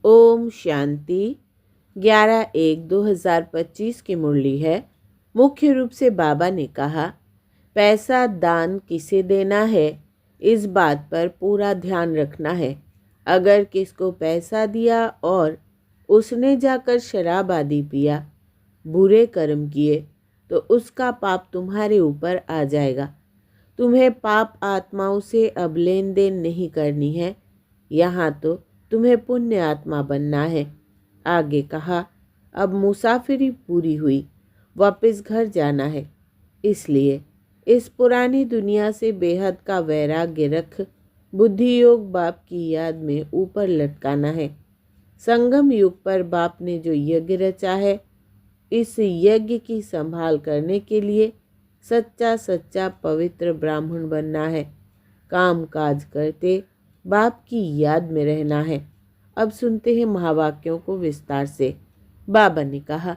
ओम शांति। 11/1/2025 की मुरली है। मुख्य रूप से बाबा ने कहा, पैसा दान किसे देना है इस बात पर पूरा ध्यान रखना है। अगर किसको पैसा दिया और उसने जाकर शराब आदि पिया, बुरे कर्म किए, तो उसका पाप तुम्हारे ऊपर आ जाएगा। तुम्हें पाप आत्माओं से अब लेन देन नहीं करनी है। यहाँ तो तुम्हें पुण्य आत्मा बनना है। आगे कहा, अब मुसाफिरी पूरी हुई, वापस घर जाना है। इसलिए इस पुरानी दुनिया से बेहद का वैराग्य रख बुद्धि योग बाप की याद में ऊपर लटकाना है। संगम युग पर बाप ने जो यज्ञ रचा है, इस यज्ञ की संभाल करने के लिए सच्चा सच्चा पवित्र ब्राह्मण बनना है। काम काज करते बाप की याद में रहना है। अब सुनते हैं महावाक्यों को विस्तार से। बाबा ने कहा,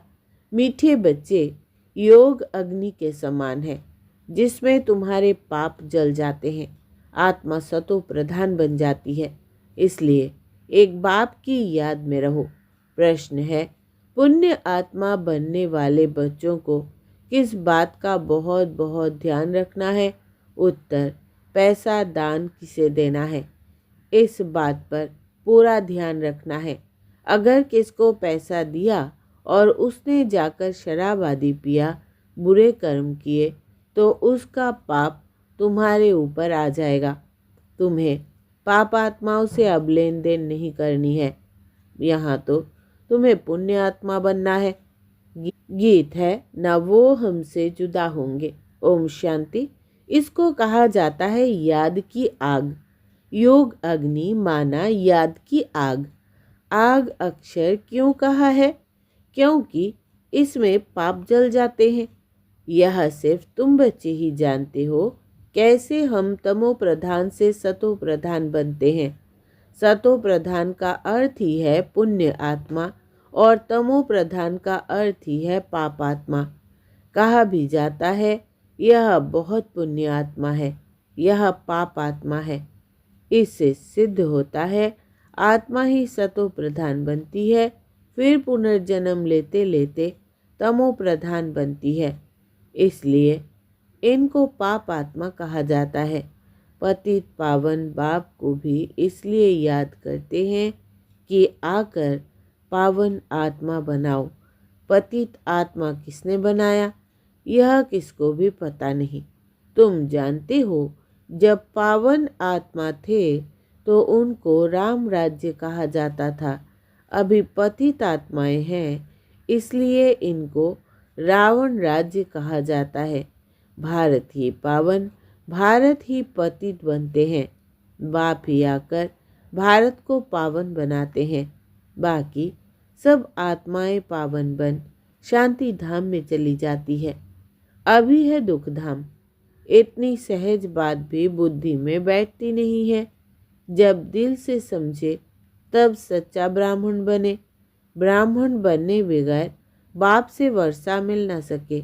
मीठे बच्चे, योग अग्नि के समान है जिसमें तुम्हारे पाप जल जाते हैं। आत्मा सतो प्रधान बन जाती है। इसलिए एक बाप की याद में रहो। प्रश्न है, पुण्य आत्मा बनने वाले बच्चों को किस बात का बहुत बहुत ध्यान रखना है? उत्तर, पैसा दान किसे देना है इस बात पर पूरा ध्यान रखना है। अगर किसको पैसा दिया और उसने जाकर शराब आदि पिया, बुरे कर्म किए, तो उसका पाप तुम्हारे ऊपर आ जाएगा। तुम्हें पाप आत्माओं से अब लेन देन नहीं करनी है। यहाँ तो तुम्हें पुण्य आत्मा बनना है। गीत है, न वो हमसे जुदा होंगे। ओम शांति। इसको कहा जाता है याद की आग। योग अग्नि माना याद की आग। आग अक्षर क्यों कहा है? क्योंकि इसमें पाप जल जाते हैं। यह सिर्फ तुम बच्चे ही जानते हो कैसे हम तमो प्रधान से सतो प्रधान बनते हैं। सतो प्रधान का अर्थ ही है पुण्य आत्मा और तमो प्रधान का अर्थ ही है पाप आत्मा। कहा भी जाता है यह बहुत पुण्य आत्मा है, यह पाप आत्मा है। इससे सिद्ध होता है आत्मा ही सतो प्रधान बनती है, फिर पुनर्जन्म लेते लेते तमो प्रधान बनती है। इसलिए इनको पाप आत्मा कहा जाता है। पतित पावन बाप को भी इसलिए याद करते हैं कि आकर पावन आत्मा बनाओ। पतित आत्मा किसने बनाया, यह किसको भी पता नहीं। तुम जानते हो, जब पावन आत्मा थे तो उनको राम राज्य कहा जाता था। अभी पतित आत्माएं हैं, इसलिए इनको रावण राज्य कहा जाता है। भारत ही पावन, भारत ही पतित बनते हैं। बाप ही आकर भारत को पावन बनाते हैं। बाकी सब आत्माएं पावन बन शांति धाम में चली जाती है। अभी है दुख धाम। इतनी सहज बात भी बुद्धि में बैठती नहीं है। जब दिल से समझे तब सच्चा ब्राह्मण बने। ब्राह्मण बनने बगैर बाप से वर्षा मिल न सके।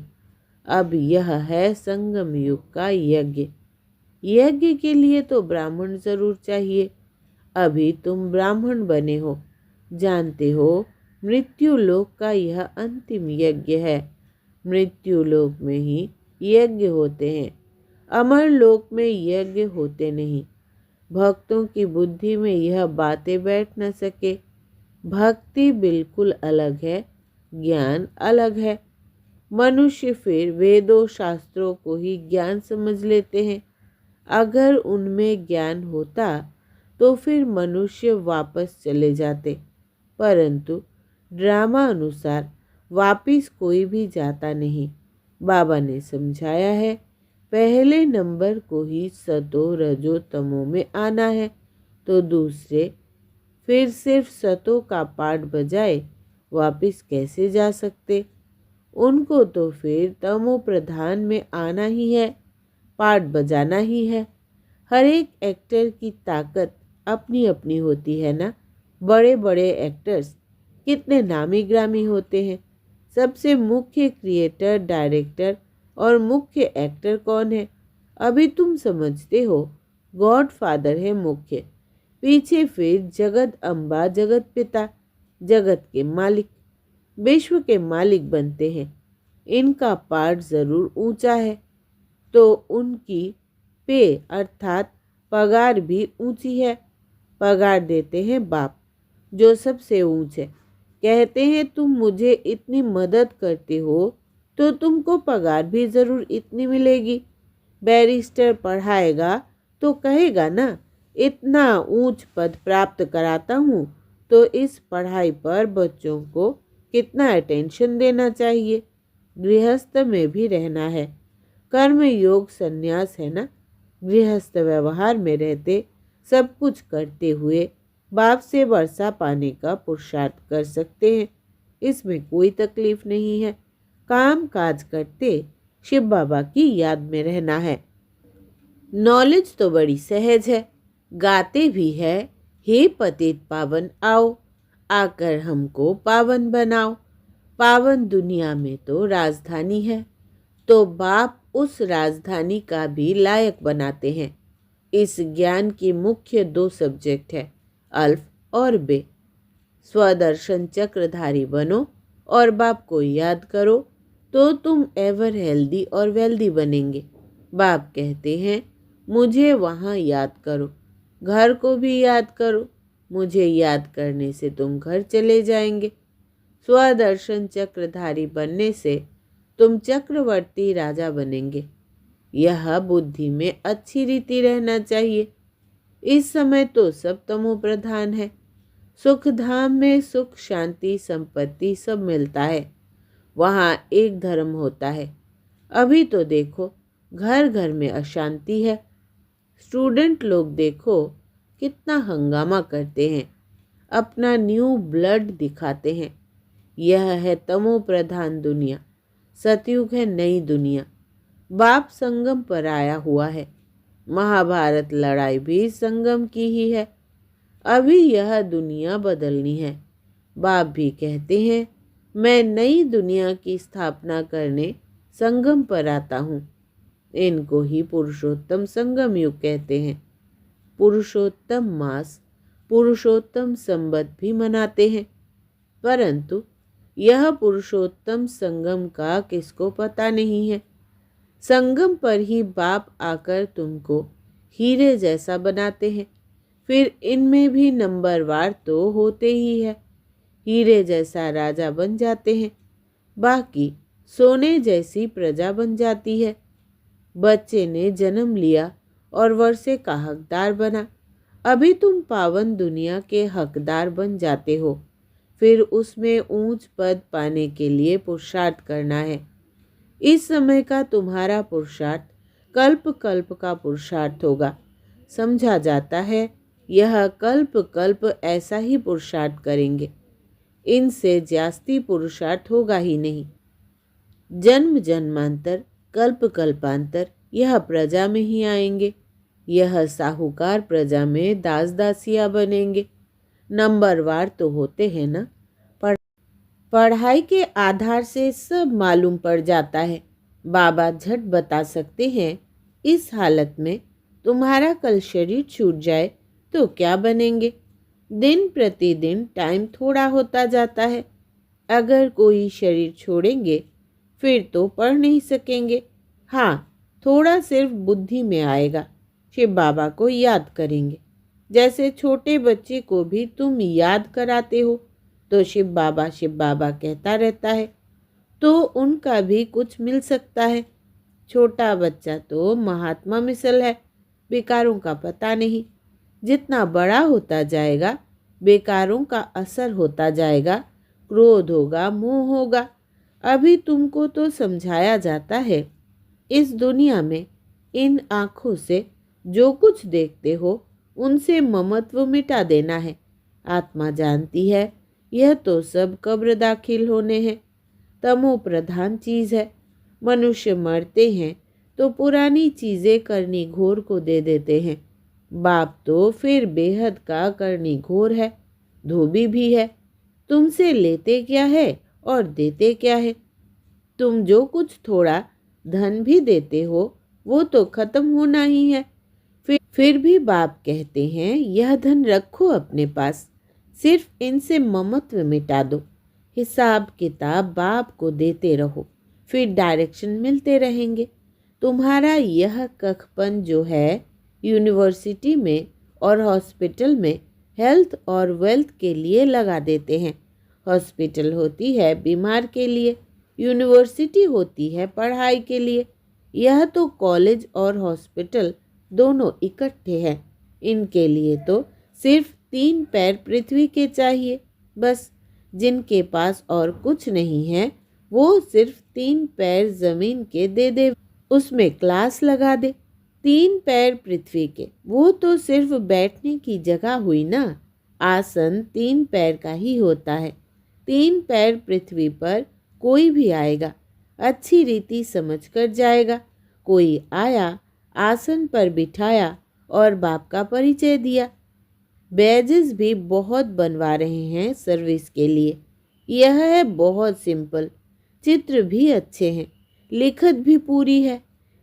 अब यह है संगम युग का यज्ञ। यज्ञ के लिए तो ब्राह्मण जरूर चाहिए। अभी तुम ब्राह्मण बने हो। जानते हो, मृत्यु लोक का यह अंतिम यज्ञ है। मृत्यु लोक में ही यज्ञ होते हैं, अमर लोक में यज्ञ होते नहीं। भक्तों की बुद्धि में यह बातें बैठ न सके। भक्ति बिल्कुल अलग है, ज्ञान अलग है। मनुष्य फिर वेदों शास्त्रों को ही ज्ञान समझ लेते हैं। अगर उनमें ज्ञान होता तो फिर मनुष्य वापस चले जाते, परंतु ड्रामा अनुसार वापिस कोई भी जाता नहीं। बाबा ने समझाया है, पहले नंबर को ही सतो रजो तमो में आना है, तो दूसरे फिर सिर्फ सतो का पाठ बजाए वापिस कैसे जा सकते? उनको तो फिर तमो प्रधान में आना ही है, पाठ बजाना ही है। हर एक एक्टर की ताकत अपनी अपनी होती है ना। बड़े बड़े एक्टर्स कितने नामी ग्रामी होते हैं। सबसे मुख्य क्रिएटर, डायरेक्टर और मुख्य एक्टर कौन है? अभी तुम समझते हो, गॉड फादर है मुख्य। पीछे फिर जगत अम्बा, जगत पिता, जगत के मालिक, विश्व के मालिक बनते हैं। इनका पाठ ज़रूर ऊंचा है तो उनकी पे अर्थात पगार भी ऊंची है। पगार देते हैं बाप, जो सबसे ऊंच है। कहते हैं तुम मुझे इतनी मदद करते हो तो तुमको पगार भी ज़रूर इतनी मिलेगी। बैरिस्टर पढ़ाएगा तो कहेगा ना, इतना ऊंच पद प्राप्त कराता हूँ तो इस पढ़ाई पर बच्चों को कितना अटेंशन देना चाहिए। गृहस्थ में भी रहना है, कर्म योग संन्यास है ना। गृहस्थ व्यवहार में रहते सब कुछ करते हुए बाप से वर्षा पाने का पुरुषार्थ कर सकते हैं, इसमें कोई तकलीफ नहीं है। काम काज करते शिव बाबा की याद में रहना है। नॉलेज तो बड़ी सहज है, गाते भी है, हे पतित पावन आओ, आकर हमको पावन बनाओ। पावन दुनिया में तो राजधानी है, तो बाप उस राजधानी का भी लायक बनाते हैं। इस ज्ञान की मुख्य दो सब्जेक्ट है, अल्फ और बे। स्वदर्शन चक्रधारी बनो और बाप को याद करो तो तुम एवर हेल्दी और वेल्दी बनेंगे। बाप कहते हैं मुझे वहाँ याद करो, घर को भी याद करो। मुझे याद करने से तुम घर चले जाएंगे। स्वदर्शन चक्रधारी बनने से तुम चक्रवर्ती राजा बनेंगे। यह बुद्धि में अच्छी रीति रहना चाहिए। इस समय तो सब तमो प्रधान है। सुख धाम में सुख शांति संपत्ति सब मिलता है, वहाँ एक धर्म होता है। अभी तो देखो घर घर में अशांति है। स्टूडेंट लोग देखो कितना हंगामा करते हैं, अपना न्यू ब्लड दिखाते हैं। यह है तमो प्रधान दुनिया। सतयुग है नई दुनिया। बाप संगम पर आया हुआ है। महाभारत लड़ाई भी संगम की ही है। अभी यह दुनिया बदलनी है। बाप भी कहते हैं मैं नई दुनिया की स्थापना करने संगम पर आता हूँ। इनको ही पुरुषोत्तम संगम युग कहते हैं। पुरुषोत्तम मास, पुरुषोत्तम संबत भी मनाते हैं, परंतु यह पुरुषोत्तम संगम का किसको पता नहीं है। संगम पर ही बाप आकर तुमको हीरे जैसा बनाते हैं। फिर इनमें भी नंबरवार तो होते ही है। हीरे जैसा राजा बन जाते हैं, बाकी सोने जैसी प्रजा बन जाती है। बच्चे ने जन्म लिया और वर्षे का हकदार बना। अभी तुम पावन दुनिया के हकदार बन जाते हो। फिर उसमें ऊंच पद पाने के लिए पुरुषार्थ करना है। इस समय का तुम्हारा पुरुषार्थ कल्प कल्प का पुरुषार्थ होगा। समझा जाता है यह कल्प कल्प ऐसा ही पुरुषार्थ करेंगे, इनसे जास्ती पुरुषार्थ होगा ही नहीं। जन्म जन्मांतर कल्प कल्पांतर यह प्रजा में ही आएंगे। यह साहूकार प्रजा में दास दासिया बनेंगे। नंबरवार तो होते हैं ना। पढ़ाई के आधार से सब मालूम पड़ जाता है। बाबा झट बता सकते हैं इस हालत में तुम्हारा कल शरीर छूट जाए तो क्या बनेंगे। दिन प्रतिदिन टाइम थोड़ा होता जाता है। अगर कोई शरीर छोड़ेंगे फिर तो पढ़ नहीं सकेंगे। हाँ, थोड़ा सिर्फ बुद्धि में आएगा। शिव बाबा को याद करेंगे। जैसे छोटे बच्चे को भी तुम याद कराते हो तो शिव बाबा कहता रहता है, तो उनका भी कुछ मिल सकता है। छोटा बच्चा तो महात्मा मिसल है, बेकारों का पता नहीं। जितना बड़ा होता जाएगा बेकारों का असर होता जाएगा। क्रोध होगा, मोह होगा। अभी तुमको तो समझाया जाता है इस दुनिया में इन आँखों से जो कुछ देखते हो उनसे ममत्व मिटा देना है। आत्मा जानती है यह तो सब कब्र दाखिल होने हैं। तमो प्रधान चीज़ है। मनुष्य मरते हैं तो पुरानी चीज़ें करनी घोर को दे देते हैं। बाप तो फिर बेहद का करनी घोर है, धोबी भी है। तुमसे लेते क्या है और देते क्या है। तुम जो कुछ थोड़ा धन भी देते हो वो तो खत्म होना ही है। फिर भी बाप कहते हैं यह धन रखो अपने पास, सिर्फ इनसे ममत्व मिटा दो। हिसाब किताब बाप को देते रहो, फिर डायरेक्शन मिलते रहेंगे। तुम्हारा यह कखपन जो है यूनिवर्सिटी में और हॉस्पिटल में हेल्थ और वेल्थ के लिए लगा देते हैं। हॉस्पिटल होती है बीमार के लिए, यूनिवर्सिटी होती है पढ़ाई के लिए। यह तो कॉलेज और हॉस्पिटल दोनों इकट्ठे हैं। इनके लिए तो सिर्फ 3 पैर पृथ्वी के चाहिए बस। जिनके पास और कुछ नहीं है वो सिर्फ 3 पैर जमीन के दे दे, उसमें क्लास लगा दे। 3 पैर पृथ्वी के, वो तो सिर्फ बैठने की जगह हुई ना। आसन 3 पैर का ही होता है। 3 पैर पृथ्वी पर कोई भी आएगा, अच्छी रीति समझ कर जाएगा। कोई आया, आसन पर बिठाया और बाप का परिचय दिया। बैजेस भी बहुत बनवा रहे हैं सर्विस के लिए। यह है बहुत सिंपल। चित्र भी अच्छे हैं, लिखत भी पूरी है।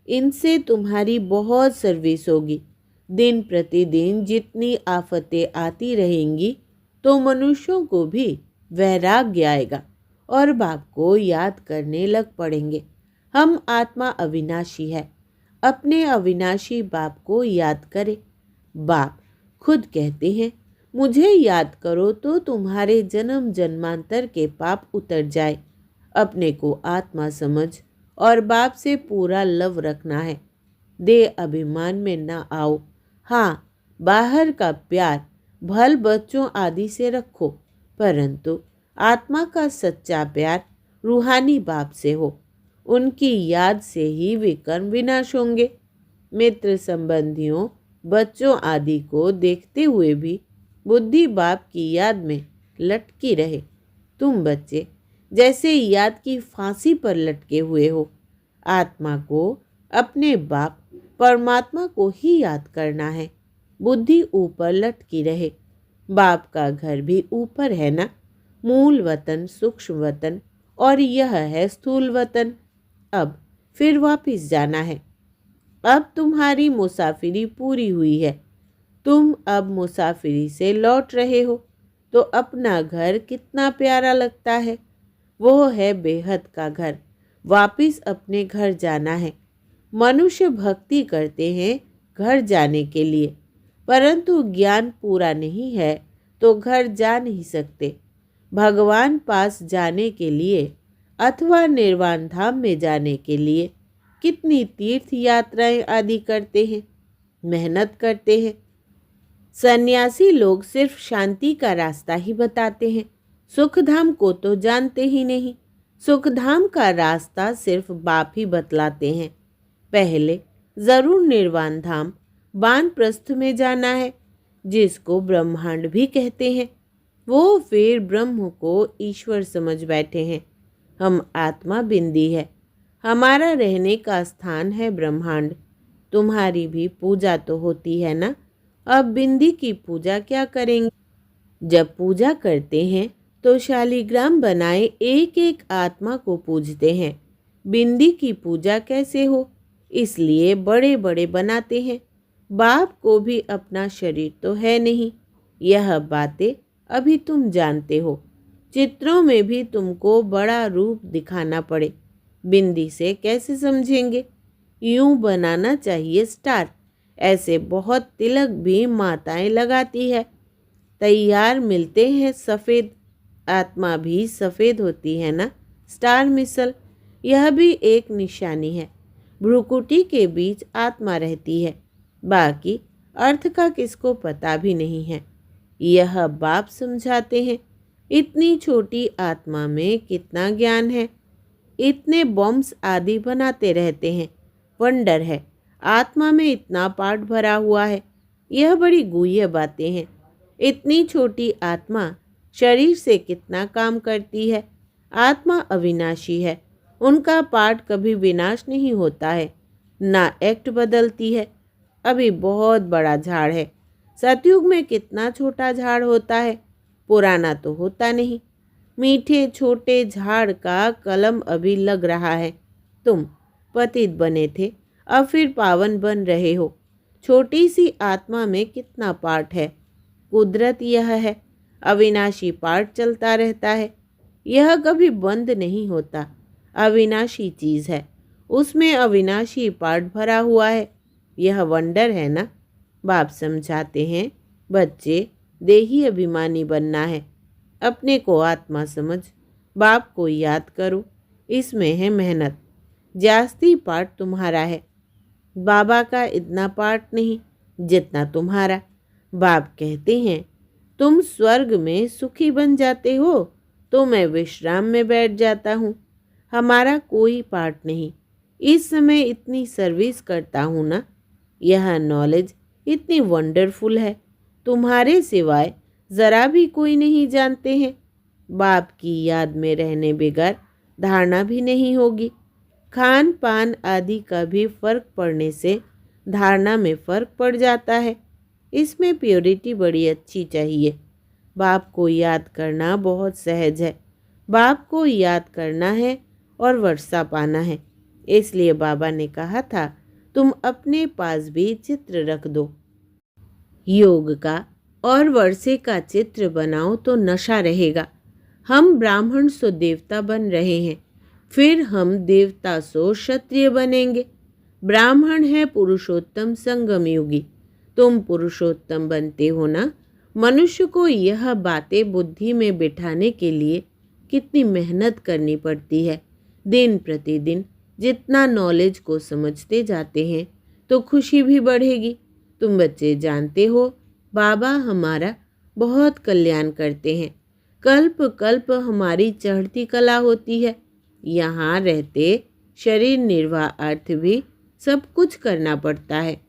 इनसे तुम्हारी बहुत सर्विस होगी। दिन प्रतिदिन जितनी आफतें आती रहेंगी तो मनुष्यों को भी वैराग्य आएगा और बाप को याद करने लग पड़ेंगे। हम आत्मा अविनाशी है, अपने अविनाशी बाप को याद करें। बाप खुद कहते हैं मुझे याद करो तो तुम्हारे जन्म जन्मांतर के पाप उतर जाए। अपने को आत्मा समझ और बाप से पूरा लव रखना है। दे अभिमान में ना आओ। हाँ, बाहर का प्यार भल बच्चों आदि से रखो, परंतु आत्मा का सच्चा प्यार रूहानी बाप से हो। उनकी याद से ही विकर्म विनाश होंगे। मित्र संबंधियों बच्चों आदि को देखते हुए भी बुद्धि बाप की याद में लटकी रहे। तुम बच्चे जैसे याद की फांसी पर लटके हुए हो। आत्मा को अपने बाप परमात्मा को ही याद करना है। बुद्धि ऊपर लटकी रहे। बाप का घर भी ऊपर है ना। मूल वतन, सूक्ष्म वतन और यह है स्थूल वतन। अब फिर वापिस जाना है। अब तुम्हारी मुसाफिरी पूरी हुई है। तुम अब मुसाफिरी से लौट रहे हो तो अपना घर कितना प्यारा लगता है। वो है बेहद का घर। वापिस अपने घर जाना है। मनुष्य भक्ति करते हैं घर जाने के लिए, परंतु ज्ञान पूरा नहीं है तो घर जा नहीं सकते। भगवान पास जाने के लिए अथवा निर्वाण धाम में जाने के लिए कितनी तीर्थ यात्राएं आदि करते हैं, मेहनत करते हैं। सन्यासी लोग सिर्फ शांति का रास्ता ही बताते हैं, सुखधाम को तो जानते ही नहीं। सुखधाम का रास्ता सिर्फ बाप ही बतलाते हैं। पहले जरूर निर्वाण धाम वानप्रस्थ में जाना है, जिसको ब्रह्मांड भी कहते हैं। वो फिर ब्रह्म को ईश्वर समझ बैठे हैं। हम आत्मा बिंदी है, हमारा रहने का स्थान है ब्रह्मांड। तुम्हारी भी पूजा तो होती है ना। अब बिंदी की पूजा क्या करेंगे? जब पूजा करते हैं तो शालिग्राम बनाए एक एक आत्मा को पूजते हैं। बिंदी की पूजा कैसे हो, इसलिए बड़े बड़े बनाते हैं। बाप को भी अपना शरीर तो है नहीं। यह बातें अभी तुम जानते हो। चित्रों में भी तुमको बड़ा रूप दिखाना पड़े, बिंदी से कैसे समझेंगे? यूं बनाना चाहिए स्टार। ऐसे बहुत तिलक भी माताएं लगाती है। तैयार मिलते हैं सफ़ेद। आत्मा भी सफ़ेद होती है ना। स्टार मिसल, यह भी एक निशानी है। भ्रुकुटी के बीच आत्मा रहती है, बाकी अर्थ का किसको पता भी नहीं है। यह बाप समझाते हैं। इतनी छोटी आत्मा में कितना ज्ञान है। इतने बॉम्ब्स आदि बनाते रहते हैं। वंडर है, आत्मा में इतना पाठ भरा हुआ है। यह बड़ी गुह्य बातें हैं। इतनी छोटी आत्मा शरीर से कितना काम करती है। आत्मा अविनाशी है, उनका पाठ कभी विनाश नहीं होता है, ना एक्ट बदलती है। अभी बहुत बड़ा झाड़ है। सतयुग में कितना छोटा झाड़ होता है, पुराना तो होता नहीं। मीठे छोटे झाड़ का कलम अभी लग रहा है। तुम पतित बने थे, अब फिर पावन बन रहे हो। छोटी सी आत्मा में कितना पार्ट है। कुदरत यह है, अविनाशी पार्ट चलता रहता है। यह कभी बंद नहीं होता। अविनाशी चीज़ है, उसमें अविनाशी पार्ट भरा हुआ है। यह वंडर है ना। बाप समझाते हैं, बच्चे देही अभिमानी बनना है। अपने को आत्मा समझ, बाप को याद करो। इसमें है मेहनत। जास्ती पार्ट तुम्हारा है, बाबा का इतना पार्ट नहीं जितना तुम्हारा। बाप कहते हैं, तुम स्वर्ग में सुखी बन जाते हो तो मैं विश्राम में बैठ जाता हूँ। हमारा कोई पार्ट नहीं। इस समय इतनी सर्विस करता हूँ ना। यह नॉलेज इतनी वंडरफुल है, तुम्हारे सिवाय ज़रा भी कोई नहीं जानते हैं। बाप की याद में रहने बगैर धारणा भी नहीं होगी। खान पान आदि का भी फर्क पड़ने से धारणा में फ़र्क पड़ जाता है। इसमें प्योरिटी बड़ी अच्छी चाहिए। बाप को याद करना बहुत सहज है। बाप को याद करना है और वर्षा पाना है। इसलिए बाबा ने कहा था, तुम अपने पास भी चित्र रख दो। योग का और वर्षे का चित्र बनाओ तो नशा रहेगा। हम ब्राह्मण सो देवता बन रहे हैं, फिर हम देवता सो क्षत्रिय बनेंगे। ब्राह्मण है पुरुषोत्तम संगम योगी। तुम पुरुषोत्तम बनते हो ना। मनुष्य को यह बातें बुद्धि में बिठाने के लिए कितनी मेहनत करनी पड़ती है। दिन प्रतिदिन जितना नॉलेज को समझते जाते हैं तो खुशी भी बढ़ेगी। तुम बच्चे जानते हो, बाबा हमारा बहुत कल्याण करते हैं। कल्प कल्प हमारी चढ़ती कला होती है। यहाँ रहते शरीर निर्वाह अर्थ भी सब कुछ करना पड़ता है।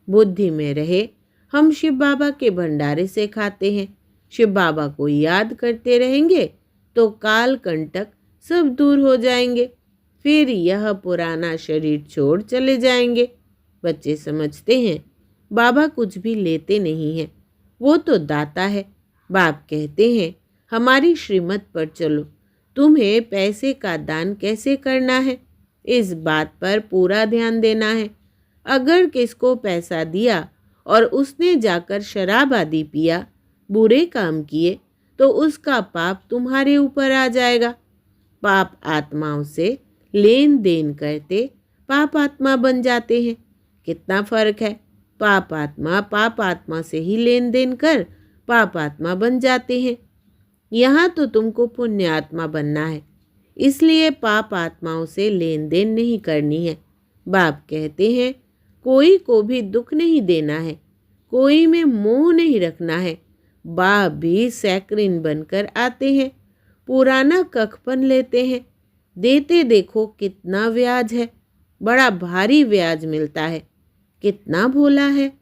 बुद्धि में रहे, हम शिव बाबा के भंडारे से खाते हैं। शिव बाबा को याद करते रहेंगे तो काल कंटक सब दूर हो जाएंगे। फिर यह पुराना शरीर छोड़ चले जाएंगे। बच्चे समझते हैं, बाबा कुछ भी लेते नहीं हैं, वो तो दाता है। बाप कहते हैं, हमारी श्रीमत पर चलो। तुम्हें पैसे का दान कैसे करना है, इस बात पर पूरा ध्यान देना है। अगर किसको पैसा दिया और उसने जाकर शराब आदि पिया, बुरे काम किए, तो उसका पाप तुम्हारे ऊपर आ जाएगा। पाप आत्माओं से लेन देन करते पाप आत्मा बन जाते हैं। कितना फर्क है। पाप आत्मा से ही लेन देन कर पाप आत्मा बन जाते हैं। यहाँ तो तुमको पुण्य आत्मा बनना है, इसलिए पाप आत्माओं से लेन देन नहीं करनी है। बाप कहते हैं, कोई को भी दुख नहीं देना है, कोई में मोह नहीं रखना है। बाप भी सैकरिन बनकर आते हैं, पुराना कखपन लेते हैं। देते देखो कितना ब्याज है, बड़ा भारी ब्याज मिलता है। कितना भोला है,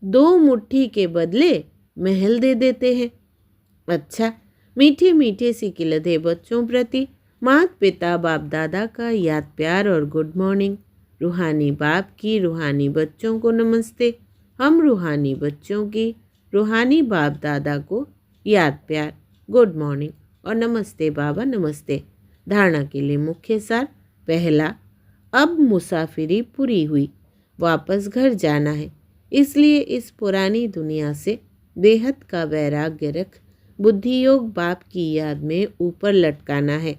2 मुट्ठी के बदले महल दे देते हैं। अच्छा, मीठे मीठे सिकिलधे बच्चों प्रति माता पिता बाप दादा का याद प्यार और गुड मॉर्निंग। रूहानी बाप की रूहानी बच्चों को नमस्ते। हम रूहानी बच्चों की रूहानी बाप दादा को याद प्यार, गुड मॉर्निंग और नमस्ते बाबा नमस्ते। धारणा के लिए मुख्य सार। पहला, अब मुसाफिरी पूरी हुई, वापस घर जाना है। इसलिए इस पुरानी दुनिया से बेहद का वैराग्य रख बुद्धि योग बाप की याद में ऊपर लटकाना है।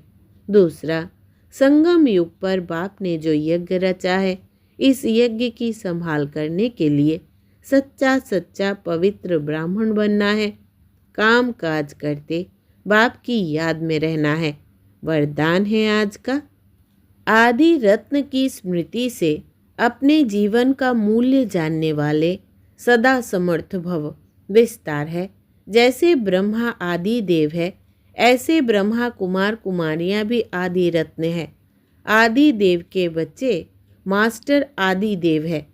दूसरा, संगम युग पर बाप ने जो यज्ञ रचा है, इस यज्ञ की संभाल करने के लिए सच्चा सच्चा पवित्र ब्राह्मण बनना है। काम काज करते बाप की याद में रहना है। वरदान है आज का, आदि रत्न की स्मृति से अपने जीवन का मूल्य जानने वाले सदा समर्थ भव। विस्तार है, जैसे ब्रह्मा आदि देव है, ऐसे ब्रह्मा कुमार कुमारियां भी आदि रत्न है। आदि देव के बच्चे मास्टर आदि देव है।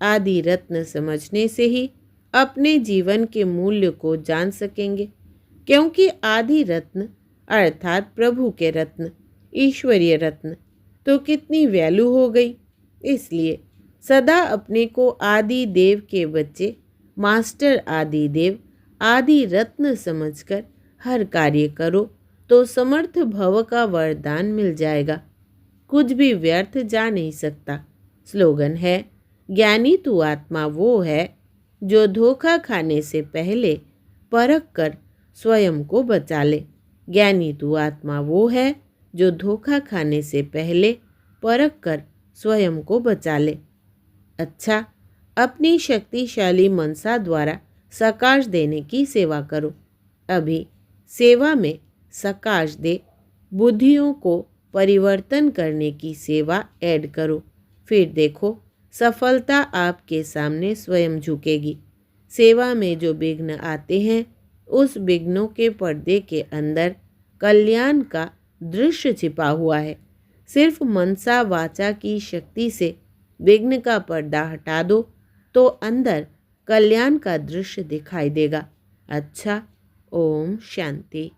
आदि रत्न समझने से ही अपने जीवन के मूल्य को जान सकेंगे, क्योंकि आदि रत्न अर्थात प्रभु के रत्न, ईश्वरीय रत्न तो कितनी वैल्यू हो गई। इसलिए सदा अपने को आदि देव के बच्चे मास्टर आदि देव आदि रत्न समझकर हर कार्य करो तो समर्थ भव का वरदान मिल जाएगा। कुछ भी व्यर्थ जा नहीं सकता। स्लोगन है, ज्ञानी तू आत्मा वो है जो धोखा खाने से पहले परख कर स्वयं को बचा ले। ज्ञानी तू आत्मा वो है जो धोखा खाने से पहले परख कर स्वयं को बचा ले। अच्छा, अपनी शक्तिशाली मनसा द्वारा सकाश देने की सेवा करो। अभी सेवा में सकाश दे, बुद्धियों को परिवर्तन करने की सेवा ऐड करो। फिर देखो सफलता आपके सामने स्वयं झुकेगी। सेवा में जो विघ्न आते हैं, उस विघ्नों के पर्दे के अंदर कल्याण का दृश्य छिपा हुआ है। सिर्फ मनसा वाचा की शक्ति से विघ्न का पर्दा हटा दो तो अंदर कल्याण का दृश्य दिखाई देगा। अच्छा, ओम शांति।